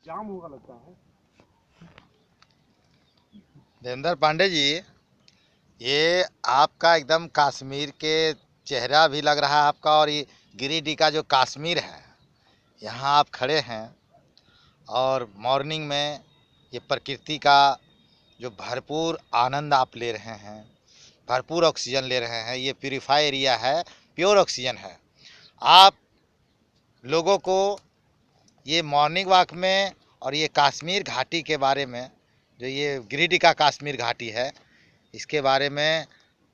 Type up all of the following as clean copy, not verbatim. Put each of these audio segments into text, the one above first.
जाम होगा लगता है। देवेंद्र पांडे जी, ये आपका एकदम कश्मीर के चेहरा भी लग रहा है आपका, और ये गिरिडीह का जो कश्मीर है, यहाँ आप खड़े हैं और मॉर्निंग में ये प्रकृति का जो भरपूर आनंद आप ले रहे हैं, भरपूर ऑक्सीजन ले रहे हैं। ये प्यूरीफाई एरिया है, प्योर ऑक्सीजन है। आप लोगों को ये मॉर्निंग वॉक में और ये कश्मीर घाटी के बारे में, जो ये गिरिडीह का कश्मीर घाटी है, इसके बारे में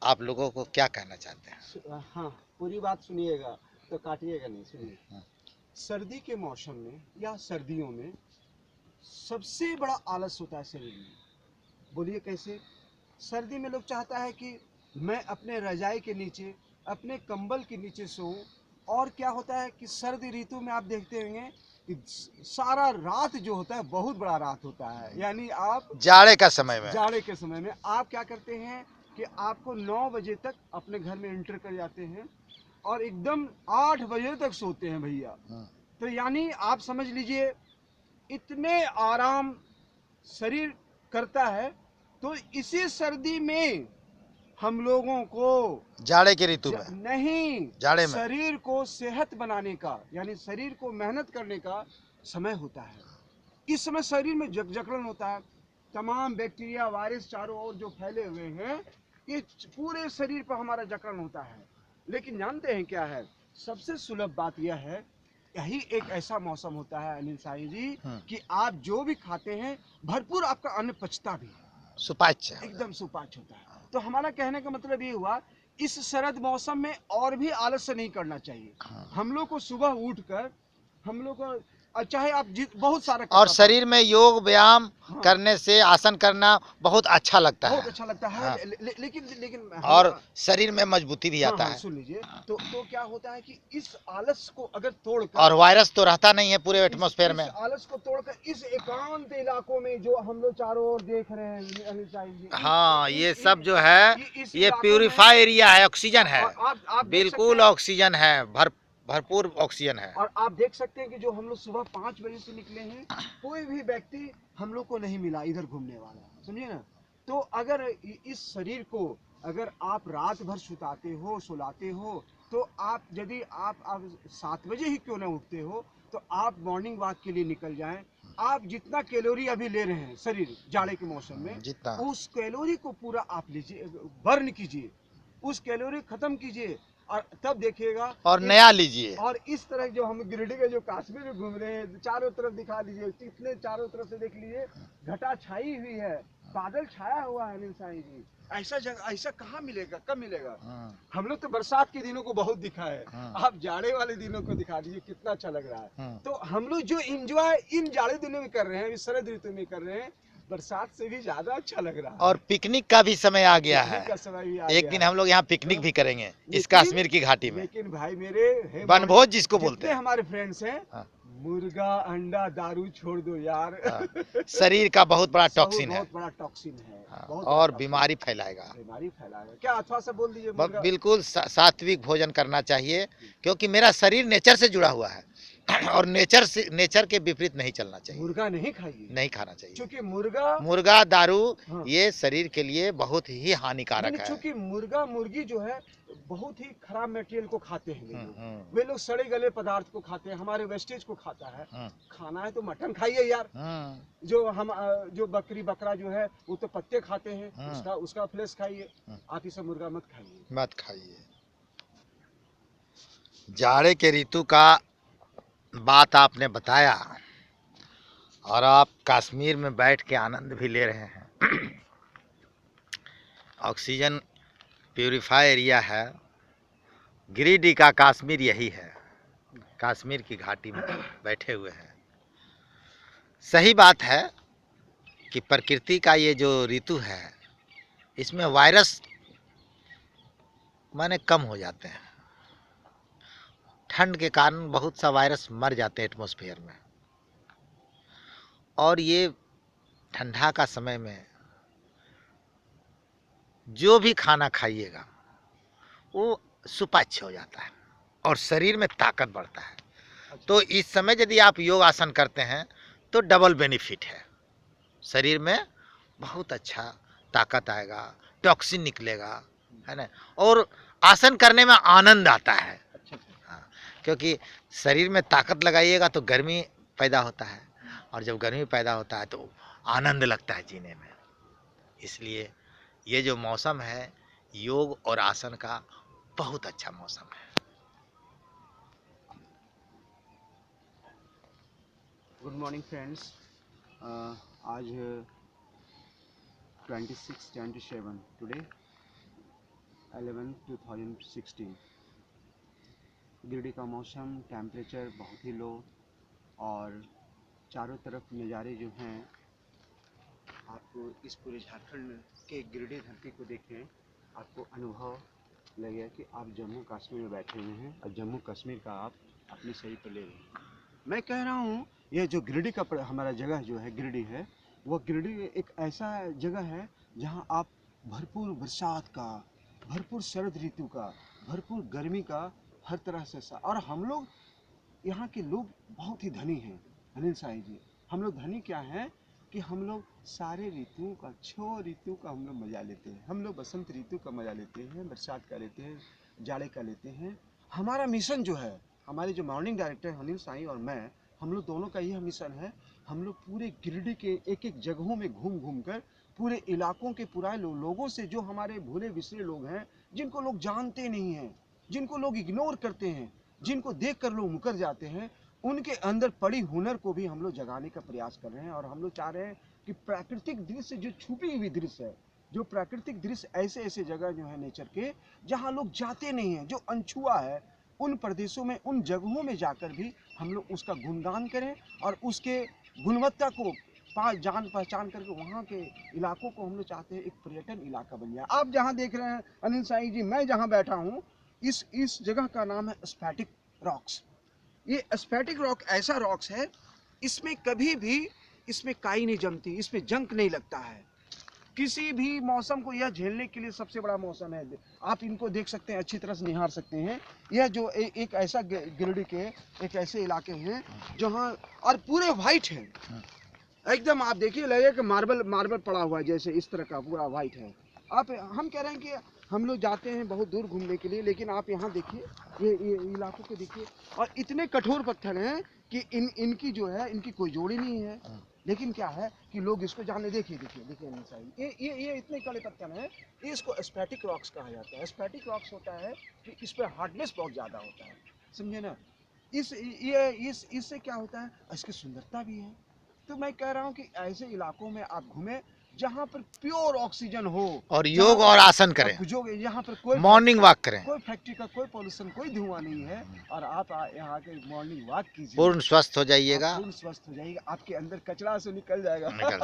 आप लोगों को क्या कहना चाहते हैं? हाँ, पूरी बात सुनिएगा तो काटिएगा नहीं, सुनिए। सर्दी के मौसम में या सर्दियों में सबसे बड़ा आलस होता है शरीर में। बोलिए कैसे? सर्दी में लोग चाहता है कि मैं अपने रजाई के नीचे, अपने कंबल के नीचे सोऊं। और क्या होता है कि सर्दी ऋतु में आप देखते होंगे कि सारा रात जो होता है बहुत बड़ा रात होता है। यानी आप जाड़े के समय में आप क्या करते हैं कि आपको 9 बजे तक अपने घर में एंटर कर जाते हैं और एकदम 8 बजे तक सोते हैं भैया। तो यानी आप समझ लीजिए इतने आराम शरीर करता है। तो इसी सर्दी में हम लोगों को जाड़े की ऋतु में नहीं, जाड़े में शरीर को सेहत बनाने का, यानी शरीर को मेहनत करने का समय होता है। इस समय शरीर में जकड़न होता है। तमाम बैक्टीरिया वायरस चारों ओर जो फैले हुए हैं, ये पूरे शरीर पर हमारा जकड़न होता है। लेकिन जानते हैं क्या है? सबसे सुलभ बात यह है, यही एक ऐसा मौसम होता है अनिल साई जी कि आप जो भी खाते हैं भरपूर आपका अन्न पचता भी है, सुपाच्य, एकदम सुपाच्य होता है। तो हमारा कहने का मतलब ये हुआ, इस शरद मौसम में और भी आलस्य नहीं करना चाहिए। हम लोग को सुबह उठकर हम लोग को चाहे आप बहुत सारा और शरीर में योग व्यायाम हाँ, करने से आसन करना बहुत अच्छा लगता है, बहुत अच्छा लगता है। हाँ, लेकिन और शरीर में मजबूती भी आता है। सुन लीजिए, तो क्या होता है कि इस आलस को अगर तोड़कर, और वायरस तो रहता नहीं है पूरे एटमॉस्फेयर में। आलस को तोड़कर इस एकांत इलाकों में जो हम लोग चारों ओर देख रहे हैं अनिल साई जी, हाँ, ये सब जो है ये प्यूरिफाई एरिया है, ऑक्सीजन है, बिल्कुल ऑक्सीजन है, भरपूर ऑक्सीजन है। और आप देख सकते हैं कि जो हम लोग सुबह 5 बजे से निकले हैं, कोई भी व्यक्ति हम लोग को नहीं मिला इधर घूमने वाला, समझिए ना। तो अगर इस शरीर को अगर आप रात भर सुलाते हो, तो आप यदि आप 7 बजे ही क्यों ना उठते हो, तो आप मॉर्निंग वॉक के लिए निकल जाएं। आप जितना कैलोरी अभी ले रहे हैं शरीर जाड़े के मौसम में, जितना उस कैलोरी को पूरा आप लीजिए, बर्न कीजिए, उस कैलोरी खत्म कीजिए, और तब देखिएगा और नया लीजिए। और इस तरह जो हम गिरिडीह के जो कश्मीर में घूम रहे हैं, चारों तरफ दिखा दीजिए, इतने चारों तरफ से देख लीजिए, घटा छाई हुई है, बादल छाया हुआ है अनिल साई जी। ऐसा जगह ऐसा कहाँ मिलेगा, कब मिलेगा? हम लोग तो बरसात के दिनों को बहुत दिखा है, आप जाड़े वाले दिनों को दिखा दीजिए, कितना अच्छा लग रहा है। तो हम लोग जो एंजॉय इन जाड़े दिनों में कर रहे हैं, इस शरद ऋतु में कर रहे हैं, बरसात से भी ज्यादा अच्छा लग रहा है। और पिकनिक का भी समय आ गया है, एक दिन हम लोग यहाँ पिकनिक भी करेंगे इस कश्मीर की घाटी में। लेकिन भाई मेरे वनभोज जिसको बोलते हैं, हमारे फ्रेंड्स हैं, मुर्गा अंडा दारू छोड़ दो यार। शरीर का बहुत बड़ा टॉक्सिन है, बहुत बड़ा टॉक्सिन है, और बीमारी फैलाएगा। क्या अथवा से बोल दीजिए। बिल्कुल सात्विक भोजन करना चाहिए, क्योंकि मेरा शरीर नेचर से जुड़ा हुआ है और नेचर के विपरीत नहीं चलना चाहिए। मुर्गा नहीं खाइए, नहीं खाना चाहिए, क्योंकि मुर्गा दारू ये शरीर के लिए बहुत ही हानिकारक है। क्योंकि मुर्गी जो है बहुत ही खराब मटेरियल को खाते हैं वे लोग सड़े गले पदार्थ को खाते हैं, हमारे वेस्टेज को खाता है। खाना है तो मटन खाइए यार। जो बकरी बकरा जो है वो तो पत्ते खाते हैं, उसका फ्लेश खाइए, आप इसे मुर्गा मत खाइए। जाड़े के ऋतु का बात आपने बताया, और आप कश्मीर में बैठ के आनंद भी ले रहे हैं। ऑक्सीजन प्यूरिफाई एरिया है, गिरिडीह का कश्मीर यही है, कश्मीर की घाटी में बैठे हुए हैं। सही बात है कि प्रकृति का ये जो ऋतु है, इसमें वायरस माने कम हो जाते हैं। ठंड के कारण बहुत सा वायरस मर जाते हैं एटमॉस्फेयर में, और ये ठंडा का समय में जो भी खाना खाइएगा वो सुपाच्य हो जाता है और शरीर में ताकत बढ़ता है। तो इस समय यदि आप योग आसन करते हैं तो डबल बेनिफिट है। शरीर में बहुत अच्छा ताकत आएगा, टॉक्सिन निकलेगा, है ना। और आसन करने में आनंद आता है। अच्छा। हाँ, क्योंकि शरीर में ताकत लगाइएगा तो गर्मी पैदा होता है, और जब गर्मी पैदा होता है तो आनंद लगता है जीने में। इसलिए ये जो मौसम है योग और आसन का बहुत अच्छा मौसम है। Good morning friends. आज 26/27 टुडे 11/2016। गिरडी का मौसम, टेम्परेचर बहुत ही लो, और चारों तरफ नज़ारे जो हैं, आपको इस पूरे झारखंड के गिरडी धरती को देखें, आपको अनुभव लगेगा कि आप जम्मू कश्मीर में बैठे हुए हैं और जम्मू कश्मीर का आप अपने शरीर पर ले रहे हैं। मैं कह रहा हूँ ये जो गिरडी का हमारा जगह जो है गिरडी है, वो गिरडी एक ऐसा जगह है जहाँ आप भरपूर बरसात का, भरपूर शरद ऋतु का, भरपूर गर्मी का, हर तरह से और हम लोग यहाँ के लोग बहुत ही धनी हैं अनिल साई जी। हम लोग धनी क्या हैं कि हम लोग सारे ऋतुओं का, 6 ऋतु का हम लोग मज़ा लेते हैं। हम लोग बसंत ऋतु का मज़ा लेते हैं, बरसात का लेते हैं, जाड़े का लेते हैं। हमारा मिशन जो है, हमारे जो मॉर्निंग डायरेक्टर अनिल साई और मैं, हम लोग दोनों का यह मिशन है। हम लोग पूरे गिरिडीह के एक एक जगहों में घूम घूम कर पूरे इलाकों के पुराने लोगों से, जो हमारे भूले बिसरे लोग हैं, जिनको लोग जानते नहीं हैं, जिनको लोग इग्नोर करते हैं, जिनको देख कर लोग मुकर जाते हैं, उनके अंदर पड़ी हुनर को भी हम लोग जगाने का प्रयास कर रहे हैं। और हम लोग चाह रहे हैं कि प्राकृतिक दृश्य, जो छुपी हुई दृश्य है, जो प्राकृतिक दृश्य, ऐसे ऐसे जगह जो है नेचर के, जहाँ लोग जाते नहीं हैं, जो अनछुआ है, उन प्रदेशों में, उन जगहों में जाकर भी हम लोग उसका गुणगान करें और उसके गुणवत्ता को जान पहचान करके वहाँ के इलाकों को हम लोग चाहते हैं एक पर्यटन इलाका बन जाए। आप जहाँ देख रहे हैं अनिल साई जी, मैं जहाँ बैठा हूँ, इस जगह का नाम है स्फैटिक रॉक्स। ये स्फैटिक रॉक ऐसा रॉक्स है, इसमें कभी भी इसमें काई नहीं जमती, इसमें जंक नहीं लगता है। किसी भी मौसम को यह झेलने के लिए सबसे बड़ा मौसम है। आप इनको देख सकते हैं, अच्छी तरह से निहार सकते हैं। यह जो एक ऐसा गिरिडीह के एक ऐसे इलाके हैं जहाँ, और पूरे वाइट है एकदम। आप देखिए, लगेगा कि मार्बल पड़ा हुआ है, जैसे इस तरह का पूरा वाइट है। आप, हम कह रहे हैं कि हम लोग जाते हैं बहुत दूर घूमने के लिए, लेकिन आप यहाँ देखिए, ये इलाकों को देखिए, और इतने कठोर पत्थर हैं कि इनकी जो है, इनकी कोई जोड़ी नहीं है। लेकिन क्या है कि लोग इसको जाने, देखिए ये इतने कड़े पत्थर हैं, इसको स्फैटिक रॉक्स कहा जाता है। स्फैटिक रॉक्स होता है कि इस पर हार्डनेस बहुत ज़्यादा होता है, समझे ना। इससे क्या होता है, इसकी सुंदरता भी है। तो मैं कह रहा हूँ कि ऐसे इलाकों में आप घूमें जहाँ पर प्योर ऑक्सीजन हो, और योग और आसन करें, यहाँ पर कोई मॉर्निंग वॉक करें, कोई फैक्ट्री का कोई पोल्यूशन, कोई धुआं नहीं है, और आप यहाँ के मॉर्निंग वॉक कीजिए, पूर्ण स्वस्थ हो जाइएगा, पूर्ण स्वस्थ हो जाइएगा, आपके अंदर कचरा से निकल जाएगा। निकल